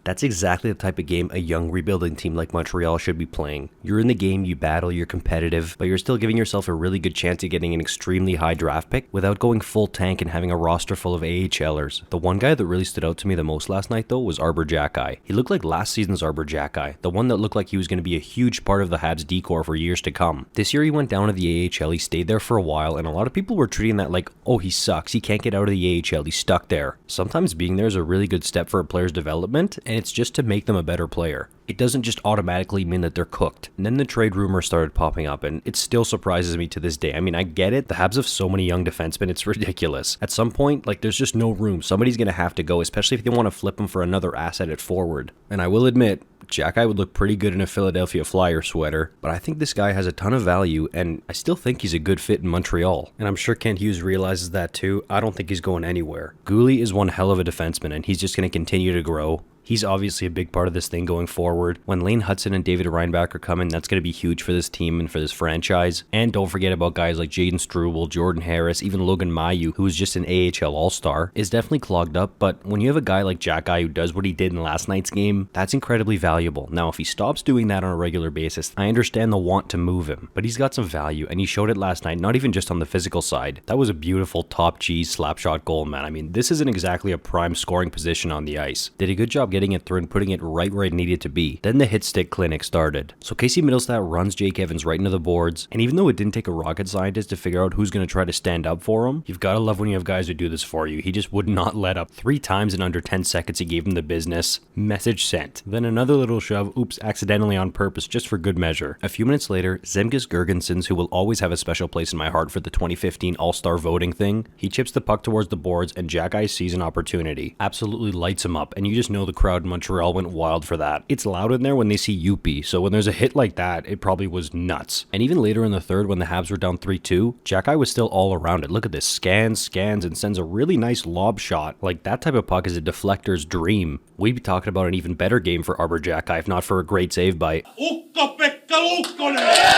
That's exactly the type of game a young rebuilding team like Montreal should be playing. You're in the game, you battle, you're competitive, but you're still giving yourself a really good chance of getting an extremely high draft pick without going full tank and having a roster full of AHLers. The one guy that really stood out to me the most last night though was Arbor Xhekaj. He looked like last season's Arbor Xhekaj, the one that looked like he was going to be a huge part of the Habs decor for years to come. This year he went down to the AHL, he stayed there for a while, and a lot of people were treating that like, oh, he sucks, he can't get out of the AHL, he's stuck there. Sometimes being there is a really good step for a player's development, and it's just to make them a better player. It doesn't just automatically mean that they're cooked. And then the trade rumors started popping up, and it still surprises me to this day. I mean, I get it. The Habs have so many young defensemen, it's ridiculous. At some point, like, there's just no room. Somebody's going to have to go, especially if they want to flip him for another asset at forward. And I will admit, Xhekaj would look pretty good in a Philadelphia Flyers sweater, but I think this guy has a ton of value, and I still think he's a good fit in Montreal. And I'm sure Kent Hughes realizes that too. I don't think he's going anywhere. Guhle is one hell of a defenseman, and he's just going to continue to grow. He's obviously a big part of this thing going forward. When Lane Hudson and David Reinbach are coming, that's going to be huge for this team and for this franchise. And don't forget about guys like Jaden Struble, Jordan Harris, even Logan Mailloux, who was just an AHL All-Star, is definitely clogged up. But when you have a guy like Xhekaj who does what he did in last night's game, that's incredibly valuable. Now, if he stops doing that on a regular basis, I understand the want to move him, but he's got some value, and he showed it last night, not even just on the physical side. That was a beautiful top G slap shot goal, man. I mean, this isn't exactly a prime scoring position on the ice. Did a good job getting it through and putting it right where it needed to be. Then the hit stick clinic started. So Casey Middlestat runs Jake Evans right into the boards, and even though it didn't take a rocket scientist to figure out who's going to try to stand up for him, you've got to love when you have guys who do this for you. He just would not let up. 3 times in under 10 seconds he gave him the business. Message sent. Then another little shove, oops, accidentally on purpose, just for good measure. A few minutes later, Zemgus Girgensons, who will always have a special place in my heart for the 2015 All-Star voting thing, he chips the puck towards the boards, and Xhekaj sees an opportunity. Absolutely lights him up, and you just know the crowd in Montreal went wild for that. It's loud in there when they see Youppi, so when there's a hit like that, it probably was nuts. And even later in the third, when the Habs were down 3-2, Xhekaj was still all around it. Look at this, scans, and sends a really nice lob shot. Like, that type of puck is a deflector's dream. We'd be talking about an even better game for Arbor Xhekaj if not for a great save by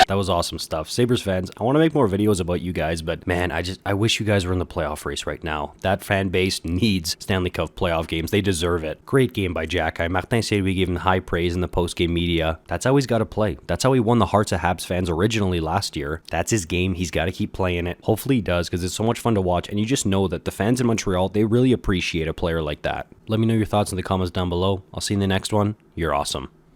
That was awesome stuff. Sabres fans, I want to make more videos about you guys, but man, I wish you guys were in the playoff race right now. That fan base needs Stanley Cup playoff games. They deserve it. Great game by Xhekaj. Martin Saint-Louis gave him high praise in the post-game media. That's how he's got to play. That's how he won the hearts of Habs fans originally last year. That's his game. He's got to keep playing it. Hopefully he does, because it's so much fun to watch, and you just know that the fans in Montreal, they really appreciate a player like that. Let me know your thoughts in the comments down below. I'll see you in the next one. You're awesome.